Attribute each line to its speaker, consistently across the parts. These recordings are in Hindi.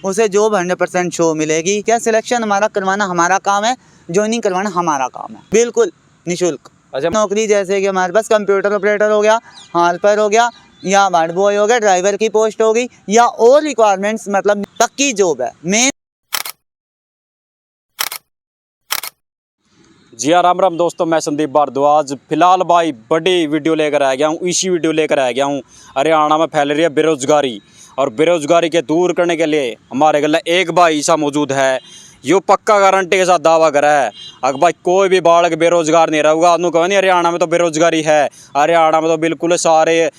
Speaker 1: उसे जॉब 100% शो मिलेगी। क्या सिलेक्शन हमारा करवाना हमारा काम है, ज्वाइनिंग करवाना हमारा काम है, बिल्कुल निःशुल्क।
Speaker 2: अच्छा,
Speaker 1: नौकरी जैसे कि हमारे पास कंप्यूटर ऑपरेटर हो गया, हेल्पर हो गया, या वार्ड बॉय हो गया, ड्राइवर की पोस्ट होगी, या और रिक्वायरमेंट्स मतलब पक्की जॉब है मेन।
Speaker 2: जी हाँ, राम राम दोस्तों, मैं संदीप भारद्वाज फिलहाल भाई बड़ी वीडियो लेकर आ गया हूँ। इसी वीडियो लेकर आ गया हूँ, हरियाणा में फैल रही है बेरोजगारी, और बेरोजगारी के दूर करने के लिए हमारे गले एक भाई ऐसा मौजूद है, यो पक्का गारंटी के साथ दावा करा है। अगर भाई कोई भी बालक बेरोजगार नहीं रहूगा, अनु कहो नहीं हरियाणा में तो बेरोजगारी है। हरियाणा में तो बिल्कुल सारे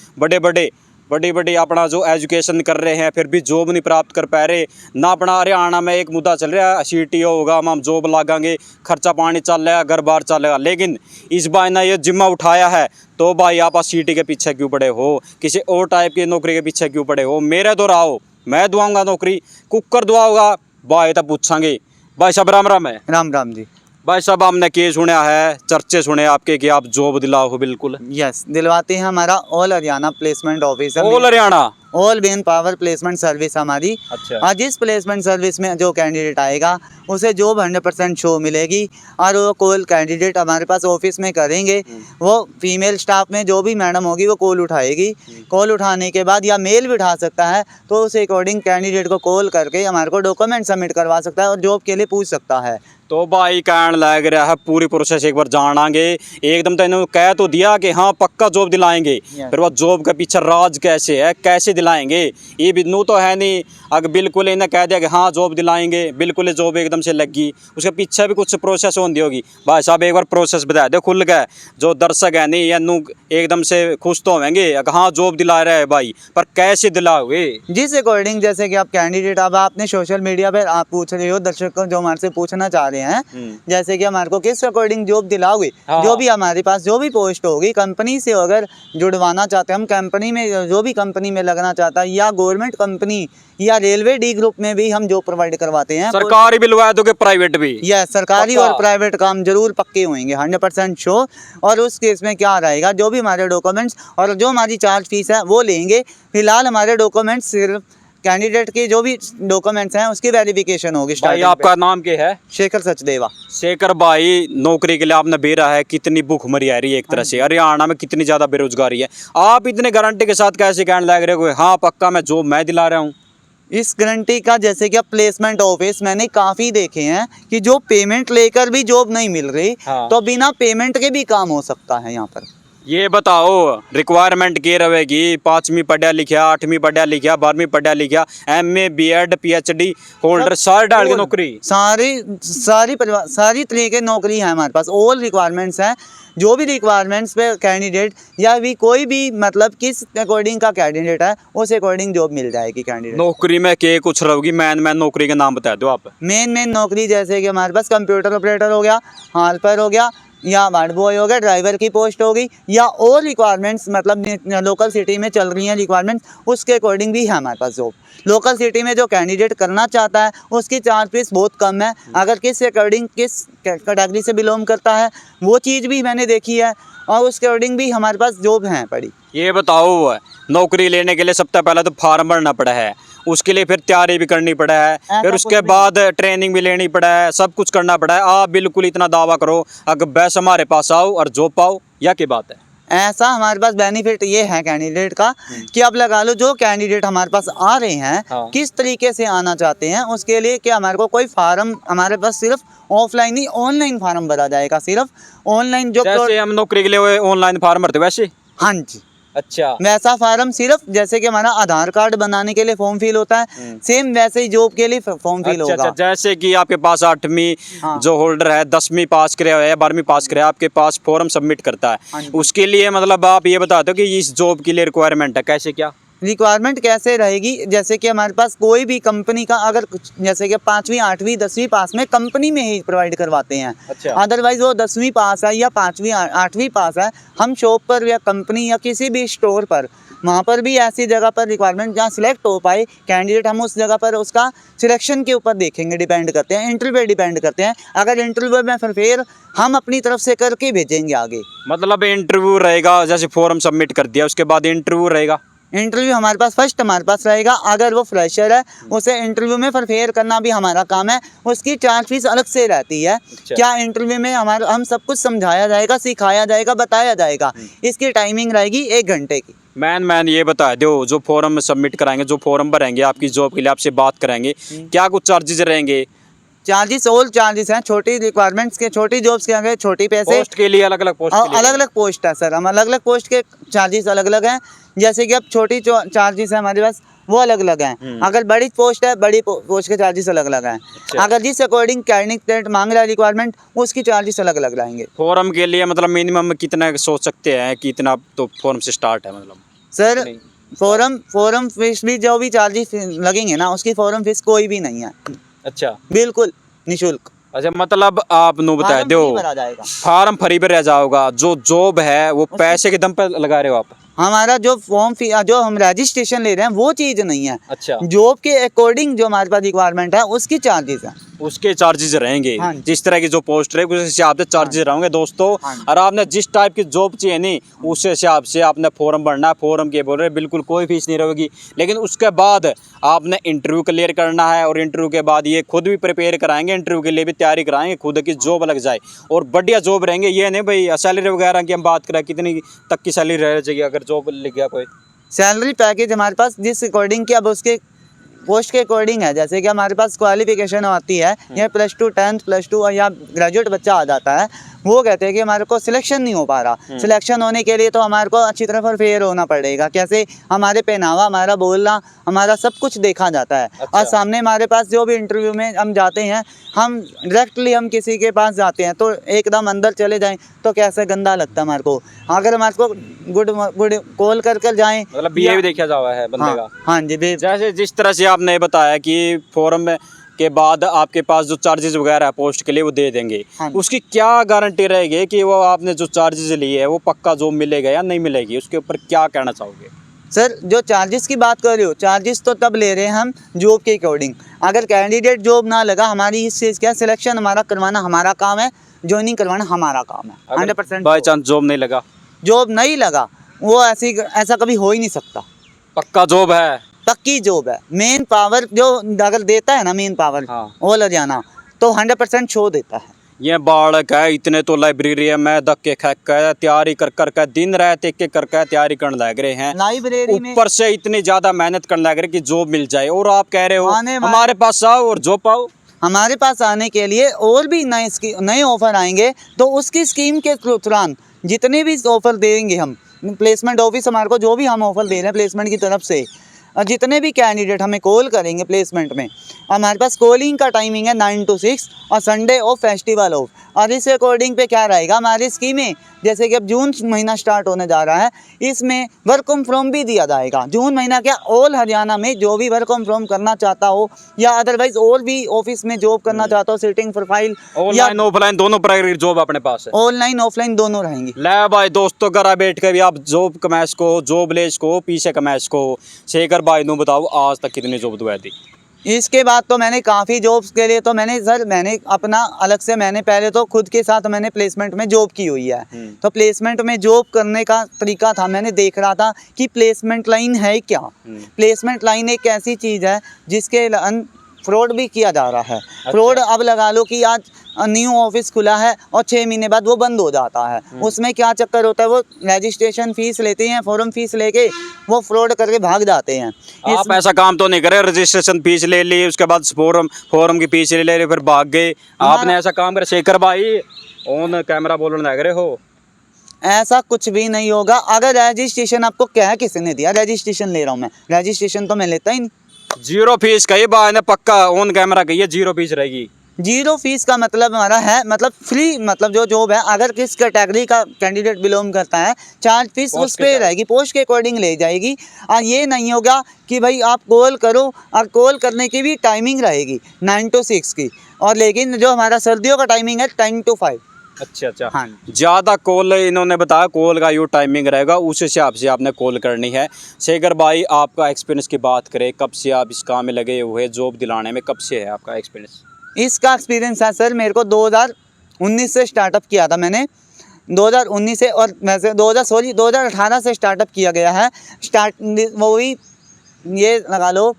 Speaker 2: बड़ी बड़ी अपना जो एजुकेशन कर रहे हैं, फिर भी जॉब नहीं प्राप्त कर पा रहे ना। अपना हरियाणा में एक मुद्दा चल रहा है, CTO होगा, हम जॉब लगाएंगे, खर्चा पानी चल रहा है, घर बार चलेगा। लेकिन इस बार ना ये जिम्मा उठाया है, तो भाई आप सीटी के पीछे क्यों पड़े हो, किसी और टाइप की नौकरी के पीछे क्यों पड़े हो। मेरे तो रहो, मैं दुआऊंगा नौकरी, कुकर दुआऊंगा भाई, तब पूछांगे। भाई साहब राम राम है।
Speaker 1: राम राम जी।
Speaker 2: भाई साहब हमने के सुना है, चर्चे सुने आपके कि आप जॉब दिलाओ हो। बिल्कुल
Speaker 1: यस, दिलवाते हैं। हमारा all Haryana placement officer,
Speaker 2: all Haryana
Speaker 1: all main power placement service हमारी।
Speaker 2: अच्छा।
Speaker 1: और जिस प्लेसमेंट सर्विस में जो कैंडिडेट आएगा उसे जॉब 100% शो मिलेगी, और वो कॉल कैंडिडेट हमारे पास ऑफिस में करेंगे। वो फीमेल स्टाफ में जो भी मैडम होगी वो कॉल उठाएगी। कॉल उठाने के बाद, या मेल भी उठा सकता है, तो उस अकॉर्डिंग कैंडिडेट को कॉल करके हमारे को डॉक्यूमेंट सबमिट करवा सकता है और जॉब के लिए पूछ सकता है।
Speaker 2: तो भाई कहन लग रहा है पूरी प्रोसेस एक बार जानांगे। एकदम तो इन्होंने कह तो दिया कि हाँ पक्का जॉब दिलाएंगे, फिर वो जॉब के पीछे राज कैसे है, कैसे दिलाएंगे, ये भी नू तो है नहीं। अगर बिल्कुल इन्हें कह दिया कि हाँ जॉब दिलाएंगे, बिल्कुल जॉब एकदम से लगी, उसके पीछे भी कुछ प्रोसेस होती होगी। भाई साहब एक बार प्रोसेस बता दो खुल गए, जो दर्शक है नहीं या नू एकदम से खुश तो होंगे हाँ जॉब दिला रहे हैं भाई, पर कैसे दिलाओगे।
Speaker 1: जिस अकॉर्डिंग, जैसे कि आप कैंडिडेट, अब आपने सोशल मीडिया पर आप पूछ रहे हो, दर्शक को जो हमारे से पूछना चाह रहे हैं, जैसे कि हमारे को किस अकॉर्डिंग जॉब दिलाओगे। जो भी हमारे पास जो भी पोस्ट होगी कंपनी से अगर जुड़वाना चाहते हैं, हम कंपनी में जो भी कंपनी में लगना चाहता है, या गवर्नमेंट कंपनी या रेलवे डी ग्रुप में भी हम जॉब प्रोवाइड करवाते हैं।
Speaker 2: सरकारी भी लगवा दोगे, प्राइवेट भी?
Speaker 1: यस, सरकारी और प्राइवेट काम जरूर पक्के होंगे, 100% शो। और उस केस में क्या रहेगा, जो भी हमारे डॉक्यूमेंट्स और जो हमारी चार्ज फीस है वो लेंगे। फिलहाल हमारे डॉक्यूमेंट्स सिर्फ कैंडिडेट के जो भी डॉक्यूमेंट्स हैं उसकी वेरिफिकेशन होगी।
Speaker 2: भाई आपका नाम क्या है?
Speaker 1: शेखर सचदेवा।
Speaker 2: शेखर भाई, नौकरी के लिए आपने बेरा है, कितनी भूखमरी आ रही है एक तरह से, हरियाणा में कितनी ज्यादा बेरोजगारी है। आप इतने गारंटी के साथ कैसे कहने लग रहे हो हाँ पक्का मैं जॉब मैं दिला रहा हूँ?
Speaker 1: इस गारंटी का, जैसे कि प्लेसमेंट ऑफिस मैंने काफ़ी देखे हैं कि जो पेमेंट लेकर भी जॉब नहीं मिल रही, तो बिना पेमेंट के भी काम हो सकता है यहाँ पर।
Speaker 2: ये बताओ रिक्वायरमेंट क्या रहेगी? 5वीं पढ़ा लिखा, 8वीं पढ़ा लिखा, 12वीं पढ़ा लिखा, MA BEd PhD होल्डर सारे डाल के नौकरी, सारी तरह के नौकरी है हमारे पास। ऑल रिक्वायरमेंट्स हैं, जो भी रिक्वायरमेंट्स पे कैंडिडेट या भी कोई भी मतलब किस अकॉर्डिंग का कैंडिडेट है उस अकॉर्डिंग जॉब मिल जाएगी कैंडिडेट। नौकरी में क्या कुछ रहेगी? मैन नौकरी का नाम बता दो आप।
Speaker 1: मेन नौकरी जैसे कि हमारे पास कंप्यूटर ऑपरेटर हो गया, हेल्पर हो गया, या वार्ड बॉय हो गया, ड्राइवर की पोस्ट होगी, या और रिक्वायरमेंट्स मतलब लोकल सिटी में चल रही हैं रिक्वायरमेंट्स, उसके अकॉर्डिंग भी है हमारे पास जॉब। लोकल सिटी में जो कैंडिडेट करना चाहता है उसकी चार्ज फीस बहुत कम है। अगर किस अकॉर्डिंग किस कैटेगरी से बिलोंग करता है वो चीज़ भी मैंने देखी है, और उसके अकॉर्डिंग भी हमारे पास जॉब हैं पड़ी।
Speaker 2: ये बताओ नौकरी लेने के लिए सबसे पहले तो फॉर्म भरना पड़ा है, उसके लिए फिर तैयारी भी करनी पड़ा है, फिर उसके बाद ट्रेनिंग भी लेनी पड़ा है, सब कुछ करना पड़ा है। आप बिल्कुल इतना दावा करो अगर बस हमारे पास आओ और जॉब पाओ, या क्या बात है?
Speaker 1: ऐसा हमारे पास बेनिफिट ये है कैंडिडेट का कि अब लगा लो जो कैंडिडेट हमारे पास आ रहे हैं किस तरीके से आना चाहते हैं, उसके लिए कि हमारे को कोई फार्म, हमारे पास सिर्फ ऑफलाइन नहीं ऑनलाइन फार्म भरा जाएगा। सिर्फ ऑनलाइन जो
Speaker 2: जैसे हम नौकरी के लिए ऑनलाइन फार्म भरते वैसे?
Speaker 1: हाँ जी।
Speaker 2: अच्छा,
Speaker 1: वैसा फार्म सिर्फ जैसे कि हमारा आधार कार्ड बनाने के लिए फॉर्म फिल होता है, सेम वैसे ही जॉब के लिए फॉर्म फिल होगा।
Speaker 2: अच्छा, जैसे कि आपके पास 8वीं जो होल्डर है, 10वीं पास करे है या 12वीं पास करे, आपके पास फॉर्म सबमिट करता है, उसके लिए मतलब आप ये बता दो कि इस जॉब के लिए रिक्वायरमेंट है कैसे क्या
Speaker 1: रिक्वायरमेंट कैसे रहेगी। जैसे कि हमारे पास कोई भी कंपनी का अगर जैसे कि 5वीं 8वीं 10वीं पास में कंपनी में ही प्रोवाइड करवाते हैं।
Speaker 2: अच्छा।
Speaker 1: अदरवाइज वो 10वीं पास है या 5वीं 8वीं पास है, हम शॉप पर या कंपनी या किसी भी स्टोर पर वहाँ पर भी ऐसी जगह पर रिक्वायरमेंट जहाँ सिलेक्ट हो पाए कैंडिडेट, हम उस जगह पर उसका सिलेक्शन के ऊपर देखेंगे, डिपेंड करते हैं, इंटरव्यू पे डिपेंड करते हैं। अगर इंटरव्यू में फिर हम अपनी तरफ से करके भेजेंगे आगे।
Speaker 2: मतलब इंटरव्यू रहेगा, जैसे फॉर्म सबमिट कर दिया उसके बाद इंटरव्यू रहेगा?
Speaker 1: इंटरव्यू हमारे पास फर्स्ट हमारे पास रहेगा। अगर वो फ्रेशर है उसे इंटरव्यू में प्रिपेयर करना भी हमारा काम है। उसकी चार्ज फीस अलग से रहती है। क्या इंटरव्यू में हमारा हम सब कुछ समझाया जाएगा, सिखाया जाएगा, बताया जाएगा। इसकी टाइमिंग रहेगी 1 घंटे की।
Speaker 2: मैन ये बता दो, जो फॉर्म सबमिट कराएंगे, जो फॉर्म भरेंगे आपकी जॉब के लिए, आपसे बात करेंगे, क्या कुछ चार्जेस रहेंगे?
Speaker 1: चार्जेस ऑल चार्जेस हैं। छोटी रिक्वायरमेंट्स के, छोटी जॉब्स के आगे छोटी पैसे।
Speaker 2: पोस्ट के लिए अलग अलग पोस्ट के लिए
Speaker 1: अलग अलग पोस्ट है सर। हम अलग अलग पोस्ट के चार्जेस अलग अलग हैं। जैसे कि अब छोटी चार्जेस है हमारे पास, वो अलग अलग हैं। अगर बड़ी पोस्ट है, बड़ी पोस्ट के चार्जेस अलग अलग हैं। अगर जिस अकॉर्डिंग कैंडिडेट मांग रहा है रिक्वायरमेंट, उसकी चार्जेस अलग अलग रहेंगे।
Speaker 2: फॉर्म के लिए मतलब मिनिमम कितना सोच सकते हैं कि इतना तो फॉर्म से स्टार्ट है मतलब?
Speaker 1: सर फॉर्म फीस भी, जो भी चार्जेस लगेंगे ना, उसकी फॉर्म फीस कोई भी नहीं है।
Speaker 2: अच्छा,
Speaker 1: बिल्कुल निःशुल्क।
Speaker 2: अच्छा, मतलब आप नु बता दो,
Speaker 1: भरा जाएगा।
Speaker 2: फार्म फ्री पे रह जाओगा। जो जॉब है वो पैसे के दम पर लगा रहे हो आप?
Speaker 1: हमारा जो फॉर्म फी, जो हम रजिस्ट्रेशन ले रहे हैं, वो चीज़ नहीं है।
Speaker 2: अच्छा,
Speaker 1: जॉब के अकॉर्डिंग जो हमारे पास रिक्वायरमेंट है, उसकी चार्जेस है।
Speaker 2: उसके चार्जेस रहेंगे।
Speaker 1: हाँ जी।
Speaker 2: जिस तरह की जो पोस्ट रहे उस हिसाब से चार्जेस रहेंगे दोस्तों।
Speaker 1: हाँ जी।
Speaker 2: और आपने जिस टाइप की जॉब चाहिए नहीं, उस हिसाब से आपने फॉर्म भरना है। फॉर्म के बोल रहे बिल्कुल कोई फीस नहीं रहेगी। लेकिन उसके बाद आपने इंटरव्यू क्लियर करना है, और इंटरव्यू के बाद ये खुद भी प्रिपेयर कराएंगे, इंटरव्यू के लिए भी तैयारी कराएंगे, खुद की जॉब लग जाए और बढ़िया जॉब रहेंगे। ये नहीं भाई सैलरी वगैरह की हम बात करें, कितनी तक की सैलरी रह चाहिए अगर जॉब लग गया कोई?
Speaker 1: सैलरी पैकेज हमारे पास जिस अकॉर्डिंग की, अब उसके पोस्ट के अकॉर्डिंग है। जैसे कि हमारे पास क्वालिफिकेशन आती है, या +2 10th +2 या ग्रेजुएट बच्चा आ जाता है, वो कहते हैं कि हमारे को सिलेक्शन नहीं हो पा रहा। सिलेक्शन होने के लिए तो हमारे को अच्छी तरह प्रिपेयर होना पड़ेगा। कैसे? हमारे पहनावा, हमारा बोलना, हमारा सब कुछ देखा जाता है।
Speaker 2: अच्छा।
Speaker 1: और सामने हमारे पास जो भी इंटरव्यू में हम जाते हैं, हम डायरेक्टली हम किसी के पास जाते हैं तो एकदम अंदर चले जाएं तो कैसे गंदा लगता है हमारे को। अगर हमारे को गुड गुड कॉल कर कर जाएं,
Speaker 2: मतलब बिहेव देखा जावा है बंदे का।
Speaker 1: हाँ जी।
Speaker 2: जैसे जिस तरह से आपने बताया कि फॉर्म के बाद आपके पास जो चार्जेस वगैरह है पोस्ट के लिए वो दे देंगे,
Speaker 1: हाँ।
Speaker 2: उसकी क्या गारंटी रहेगी कि वो आपने जो चार्जेस लिए है वो पक्का जॉब मिलेगा या नहीं मिलेगी? उसके ऊपर क्या कहना चाहोगे?
Speaker 1: सर जो चार्जेस की बात कर रहे हो, चार्जेस तो तब ले रहे हैं हम जॉब के अकॉर्डिंग। अगर कैंडिडेट जॉब ना लगा, हमारी इस चीज़ क्या, सिलेक्शन हमारा करवाना हमारा काम है, ज्वाइनिंग करवाना हमारा काम है। 100%
Speaker 2: बाई चांस जॉब नहीं लगा,
Speaker 1: जॉब नहीं लगा, वो ऐसा कभी हो ही नहीं सकता।
Speaker 2: पक्का जॉब है,
Speaker 1: पक्की जॉब है। मेन पावर जो अगर देता है ना, मेन पावर
Speaker 2: हाँ।
Speaker 1: ऑल हरियाणा, तो 100% शो देता है।
Speaker 2: ये बालक है, इतने तो लाइब्रेरी है, मैं धक्के खैक कर तैयारी कर कर के दिन रात एक एक करके तैयारी करने लग रहे हैं।
Speaker 1: लाइब्रेरी में
Speaker 2: ऊपर से इतनी ज्यादा मेहनत करने लग रहे कि जॉब मिल जाए, और आप कह रहे हो
Speaker 1: आने वाले-
Speaker 2: हमारे पास आओ और जॉब पाओ।
Speaker 1: हमारे पास आने के लिए और भी नए ऑफर आएंगे, तो उसकी स्कीम के दौरान जितने भी ऑफर देंगे हम, प्लेसमेंट ऑफिस हमारे को जो भी हम ऑफर दे रहे हैं प्लेसमेंट की तरफ से, जितने भी कैंडिडेट हमें कॉल करेंगे प्लेसमेंट में, हमारे पास कॉलिंग का टाइमिंग है 9 to 6 और संडे ऑफ, फेस्टिवल ऑफ। और इस अकॉर्डिंग पे क्या रहेगा हमारी स्कीमें, जैसे कि अब जून महीना स्टार्ट होने जा रहा है, इसमें वर्क फ्रॉम भी दिया जाएगा। जून महीना क्या, ऑल हरियाणा में जो भी वर्क फ्रॉम करना चाहता हो या अदरवाइज और भी ऑफिस में जॉब करना चाहता हो, सिटिंग प्रोफाइल या
Speaker 2: ऑनलाइन ऑफलाइन दोनों प्रकार की जॉब अपने पास है,
Speaker 1: ऑनलाइन ऑफलाइन दोनों रहेंगी।
Speaker 2: ले भाई दोस्तों, घर बैठ के भी आप जॉब कमाए को, जॉब ले को, पीछे कमाए को। शेखर भाई नु बताओ आज तक कितनी जॉब दुआ दी?
Speaker 1: इसके बाद तो मैंने काफ़ी जॉब्स के लिए तो मैंने अपना अलग से, मैंने पहले तो खुद के साथ मैंने प्लेसमेंट में जॉब की हुई है। तो प्लेसमेंट में जॉब करने का तरीका था, मैंने देख रहा था कि प्लेसमेंट लाइन है क्या। प्लेसमेंट लाइन एक ऐसी चीज़ है जिसके फ्रॉड भी किया जा रहा है। फ्रॉड अब लगा लो कि आज न्यू ऑफिस खुला है और 6 महीने बाद वो बंद हो जाता है। उसमें क्या चक्कर होता है, वो रजिस्ट्रेशन फीस लेते हैं, फॉर्म फीस लेके वो फ्रॉड करके भाग जाते हैं।
Speaker 2: आप ऐसा काम तो नहीं करे, रजिस्ट्रेशन फीस ले ली, उसके बाद फॉर्म की फीस ले ले, फिर भाग गए? आपने ऐसा काम करे? शेखर भाई ऑन कैमरा बोलने लग रहे हो।
Speaker 1: ऐसा कुछ भी नहीं होगा। अगर रजिस्ट्रेशन आपको क्या है, किसने दिया रजिस्ट्रेशन ले रहा हूँ मैं, रजिस्ट्रेशन तो मैं लेता ही नहीं।
Speaker 2: जीरो फीस कही बात ने, पक्का ऑन कैमरा कही है जीरो फीस रहेगी।
Speaker 1: जीरो फीस का मतलब हमारा है, मतलब फ्री, मतलब जो जॉब है, अगर किस कैटेगरी का कैंडिडेट बिलोंग करता है, चार्ज फीस उस पर रहेगी, पोस्ट के अकॉर्डिंग ले जाएगी। और ये नहीं होगा कि भाई आप कॉल करो, और कॉल करने की भी टाइमिंग रहेगी 9 to 6 की, और लेकिन जो हमारा सर्दियों का टाइमिंग है 10 to 5।
Speaker 2: अच्छा,
Speaker 1: हाँ।
Speaker 2: ज़्यादा कॉल इन्होंने बताया, कॉल का यो टाइमिंग रहेगा, उस हिसाब से आपने कॉल करनी है। शेखर भाई आपका एक्सपीरियंस की बात करें, कब से आप इस काम में लगे हुए, जॉब दिलाने में कब से है आपका एक्सपीरियंस?
Speaker 1: इसका एक्सपीरियंस है सर, मेरे को 2019 से स्टार्टअप किया था मैंने। 2019 से, और वैसे 2018 से स्टार्टअप किया गया है। वो भी ये लगा लो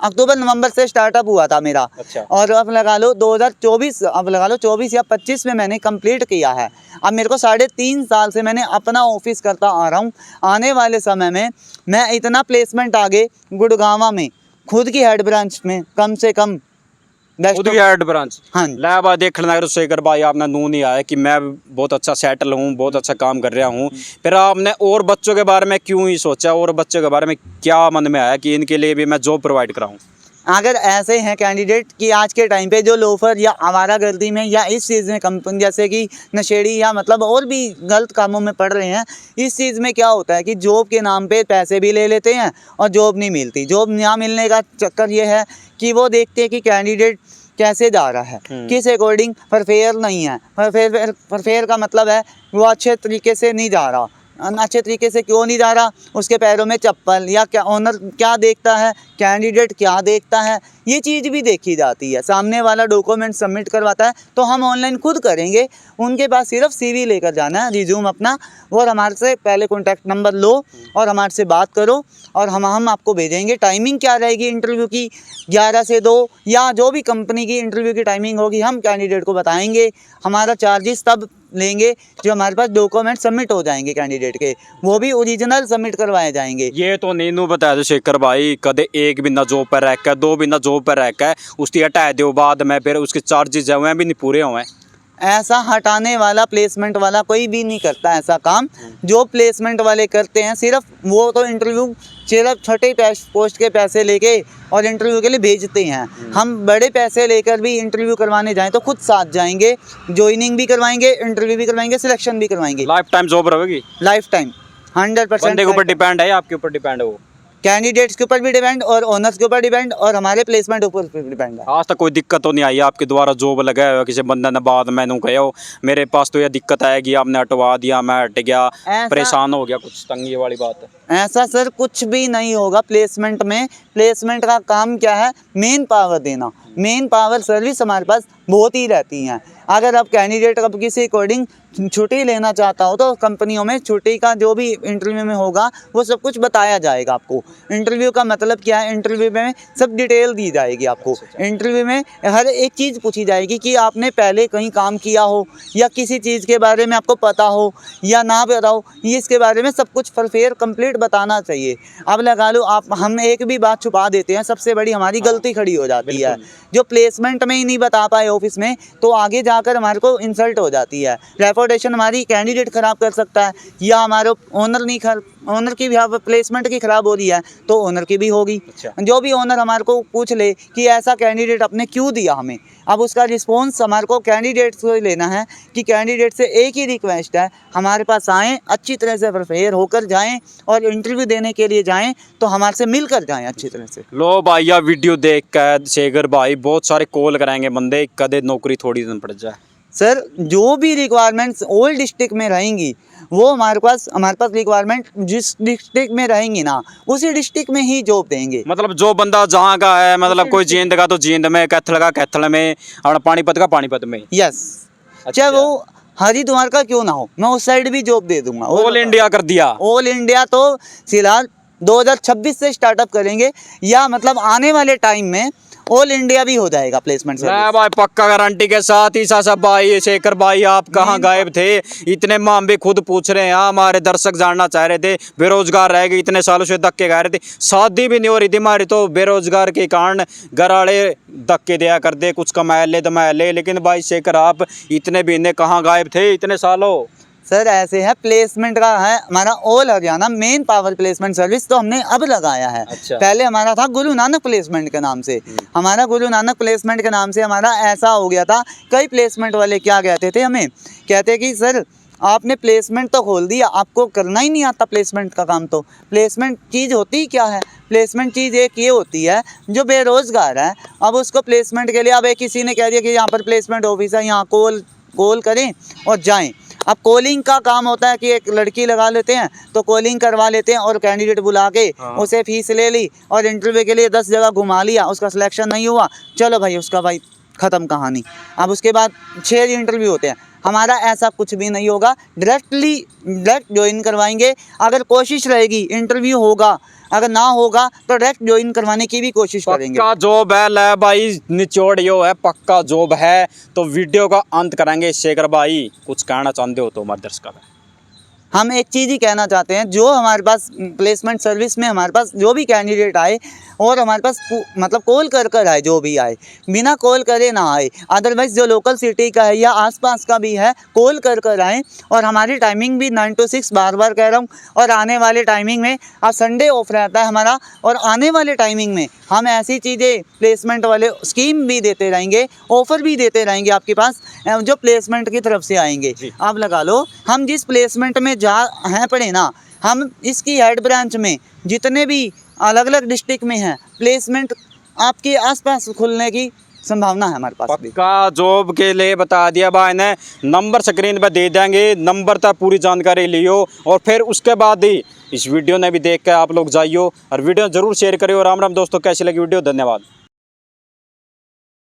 Speaker 1: अक्टूबर नवंबर से स्टार्टअप हुआ था मेरा।
Speaker 2: अच्छा।
Speaker 1: और अब लगा लो 24 या 25 में मैंने कंप्लीट किया है। अब मेरे को 3.5 साल से मैंने अपना ऑफिस करता आ रहा हूँ। आने वाले समय में मैं इतना प्लेसमेंट आगे गुड़गांव में खुद की हेड ब्रांच में कम से कम
Speaker 2: खुद की हेड ब्रांच।
Speaker 1: हाँ
Speaker 2: लै भाई देख लेना, शेखर भाई आपने नू नहीं आया कि मैं बहुत अच्छा सेटल हूँ, बहुत अच्छा काम कर रहा हूँ, फिर आपने और बच्चों के बारे में क्यों ही सोचा, और बच्चों के बारे में क्या मन में आया कि इनके लिए भी मैं जॉब प्रोवाइड कराऊँ?
Speaker 1: अगर ऐसे हैं कैंडिडेट कि आज के टाइम पे जो लोफर या आवारागर्दी में या इस चीज़ में कंपनी जैसे कि नशेड़ी या मतलब और भी गलत कामों में पड़ रहे हैं, इस चीज़ में क्या होता है कि जॉब के नाम पे पैसे भी ले लेते हैं और जॉब नहीं मिलती। जॉब ना मिलने का चक्कर ये है कि वो देखते हैं कि कैंडिडेट कैसे जा रहा है, किस अकॉर्डिंग परफेयर नहीं है। परफेयर का मतलब है वो अच्छे तरीके से नहीं जा रहा। अच्छे तरीके से क्यों नहीं जा रहा? उसके पैरों में चप्पल, या क्या ओनर क्या देखता है, कैंडिडेट क्या देखता है, ये चीज़ भी देखी जाती है। सामने वाला डॉक्यूमेंट सबमिट करवाता है तो हम ऑनलाइन खुद करेंगे, उनके पास सिर्फ CV लेकर जाना है, रिज्यूम अपना, और हमारे से पहले कॉन्टैक्ट नंबर लो और हमारे से बात करो और हम आपको भेजेंगे। टाइमिंग क्या रहेगी इंटरव्यू की? 11 से 2 या जो भी कंपनी की इंटरव्यू की टाइमिंग होगी हम कैंडिडेट को बताएंगे। हमारा चार्जेस तब लेंगे जो हमारे पास डॉक्यूमेंट सबमिट हो जाएंगे कैंडिडेट के, वो भी ओरिजिनल सबमिट करवाए जाएंगे।
Speaker 2: ये तो नीनू बता दो शेखर भाई, कदे एक बिना जॉब पर रह के 2 बिना जॉब पर रह के उसकी हटा दो बाद में, फिर उसके चार्जेस है भी नहीं पूरे हुए।
Speaker 1: ऐसा हटाने वाला प्लेसमेंट वाला कोई भी नहीं करता ऐसा काम। जो प्लेसमेंट वाले करते हैं सिर्फ वो तो इंटरव्यू सिर्फ छोटे पोस्ट के पैसे लेके और इंटरव्यू के लिए भेजते हैं। हम बड़े पैसे लेकर भी इंटरव्यू करवाने जाएं तो खुद साथ जाएंगे, ज्वाइनिंग भी करवाएंगे, इंटरव्यू भी करवाएंगे, सिलेक्शन भी करवाएंगे।
Speaker 2: लाइफ टाइम जॉब रहेगी,
Speaker 1: लाइफ टाइम 100%।
Speaker 2: बंदे के ऊपर डिपेंड है, आपके ऊपर डिपेंड है, वो
Speaker 1: कैंडिडेट्स के ऊपर भी डिपेंड और ओनर्स के ऊपर डिपेंड और हमारे प्लेसमेंट ऊपर डिपेंड है।
Speaker 2: आज तक कोई दिक्कत तो नहीं आई आपके द्वारा जॉब लगाया हुआ किसी बंदे ने बाद में नू कहो मेरे पास तो ये दिक्कत आएगी, आपने हटवा दिया, मैं हट गया, परेशान हो गया, कुछ तंगी वाली बात है?
Speaker 1: ऐसा सर कुछ भी नहीं होगा प्लेसमेंट में। प्लेसमेंट का काम क्या है? मेन पावर देना। मेन पावर सर्विस हमारे पास बहुत ही रहती हैं। अगर आप कैंडिडेट अब किसी अकॉर्डिंग छुट्टी लेना चाहता हो तो कंपनियों में छुट्टी का जो भी इंटरव्यू में होगा वो सब कुछ बताया जाएगा आपको। इंटरव्यू का मतलब क्या है? इंटरव्यू में सब डिटेल दी जाएगी आपको। इंटरव्यू में हर एक चीज़ पूछी जाएगी कि आपने पहले कहीं काम किया हो या किसी चीज़ के बारे में आपको पता हो या ना पता हो, ये इसके बारे में सब कुछ फेयर कंप्लीट बताना चाहिए। अब लगा लो आप हम एक भी बात छुपा देते हैं, सबसे बड़ी हमारी गलती खड़ी हो जाती है। जो प्लेसमेंट में ही नहीं बता पाए ऑफिस में तो आगे जाकर हमारे को इंसल्ट हो जाती है। रेपुटेशन हमारी कैंडिडेट खराब कर सकता है या हमारे ओनर की भी प्लेसमेंट की खराब हो रही है तो ओनर की भी होगी। जो भी ओनर हमारे को पूछ ले कि ऐसा कैंडिडेट आपने क्यों दिया हमें, अब उसका रिस्पॉन्स हमारे को कैंडिडेट को लेना है कि कैंडिडेट से एक ही रिक्वेस्ट है, हमारे पास आएँ, अच्छी तरह से प्रिपेयर होकर जाएं और इंटरव्यू देने के लिए जाएं तो हमारे से मिलकर जाएं अच्छी तरह से।
Speaker 2: लो भाई या वीडियो देख कर शेखर भाई बहुत सारे कॉल कराएंगे बंदे, कदे नौकरी थोड़ी दिन पड़ जाए।
Speaker 1: सर जो भी रिक्वायरमेंट्स ओल्ड डिस्ट्रिक्ट में रहेंगी वो हमारे पास रिक्वायरमेंट जिस डिस्ट्रिक्ट में रहेंगी ना उसी डिस्ट्रिक्ट में ही जॉब देंगे।
Speaker 2: मतलब जो बंदा जहाँ का है, मतलब कोई जींद का तो जींद में, कैथल का कैथल में और पानीपत का पानीपत में।
Speaker 1: यस, चाहे वो हरिद्वार का क्यों ना हो, मैं उस साइड भी जॉब दे दूंगा।
Speaker 2: ऑल इंडिया कर दिया।
Speaker 1: ऑल इंडिया तो फिलहाल 2026 से स्टार्टअप करेंगे या मतलब आने वाले टाइम में ऑल इंडिया भी हो जाएगा प्लेसमेंट सर्विस।
Speaker 2: भाई पक्का गारंटी के साथ ही। सासा भाई, शेखर भाई, आप कहाँ गायब थे इतने माह? हम भी खुद पूछ रहे हैं, हमारे दर्शक जानना चाह रहे थे। बेरोजगार रह गए इतने सालों से, धक्के खा रहे थे, शादी भी नहीं हो रही थी हमारी तो बेरोजगार के कारण घर वाले धक्के दिया कर दे, कुछ कमा ले दमा ले। लेकिन भाई शेखर आप इतने महीने कहाँ गायब थे इतने सालों?
Speaker 1: सर ऐसे है, प्लेसमेंट का है हमारा all Haryana main power placement service तो हमने अब लगाया है।
Speaker 2: अच्छा।
Speaker 1: पहले हमारा था गुरु नानक प्लेसमेंट के नाम से। हमारा गुरु नानक प्लेसमेंट के नाम से हमारा ऐसा हो गया था, कई प्लेसमेंट वाले क्या कहते थे हमें, कहते कि सर आपने प्लेसमेंट तो खोल दिया, आपको करना ही नहीं आता प्लेसमेंट का काम। तो प्लेसमेंट चीज़ होती क्या है? प्लेसमेंट चीज़ एक ये होती है जो बेरोज़गार है, अब उसको प्लेसमेंट के लिए अब एक किसी ने कह दिया कि यहाँ पर प्लेसमेंट ऑफिस है, यहाँ कॉल करें और जाएं। अब कॉलिंग का काम होता है कि एक लड़की लगा लेते हैं तो कॉलिंग करवा लेते हैं और कैंडिडेट बुला के उसे फीस ले ली और इंटरव्यू के लिए 10 जगह घुमा लिया, उसका सिलेक्शन नहीं हुआ, चलो भाई उसका भाई ख़त्म कहानी। अब उसके बाद 6 इंटरव्यू होते हैं, हमारा ऐसा कुछ भी नहीं होगा, डायरेक्ट ज्वाइन करवाएंगे। अगर कोशिश रहेगी इंटरव्यू होगा, अगर ना होगा तो डायरेक्ट ज्वाइन करवाने की भी कोशिश करेंगे।
Speaker 2: पक्का जॉब है ले भाई, निचोड़ यो है, पक्का जॉब है। तो वीडियो का अंत करेंगे। शेखर भाई कुछ कहना चाहते हो तो हमारे दर्शकों का?
Speaker 1: हम एक चीज़ ही कहना चाहते हैं, जो हमारे पास प्लेसमेंट सर्विस में हमारे पास जो भी कैंडिडेट आए और हमारे पास मतलब कॉल कर आए, जो भी आए, बिना कॉल करे ना आए। अदरवाइज़ जो लोकल सिटी का है या आसपास का भी है, कॉल कर आए। और हमारी टाइमिंग भी 9 to 6 बार कह रहा हूँ। और आने वाले टाइमिंग में, अब संडे ऑफ रहता है हमारा, और आने वाले टाइमिंग में हम ऐसी चीज़ें प्लेसमेंट वाले स्कीम भी देते रहेंगे, ऑफ़र भी देते रहेंगे आपके पास, जो प्लेसमेंट की तरफ से आएंगे। आप लगा लो, हम जिस प्लेसमेंट में जा हैं पड़े ना, हम इसकी हेड ब्रांच में जितने भी अलग अलग डिस्ट्रिक्ट में हैं, प्लेसमेंट आपके आसपास खुलने की संभावना है हमारे पास भी।
Speaker 2: पक्का जॉब के लिए बता दिया भाई ने, नंबर स्क्रीन पर दे देंगे, नंबर तक पूरी जानकारी लियो। और फिर उसके बाद ही इस वीडियो ने भी देख के आप लोग जाइयो और वीडियो जरूर शेयर करियो। राम राम दोस्तों, कैसी लगी वीडियो? धन्यवाद।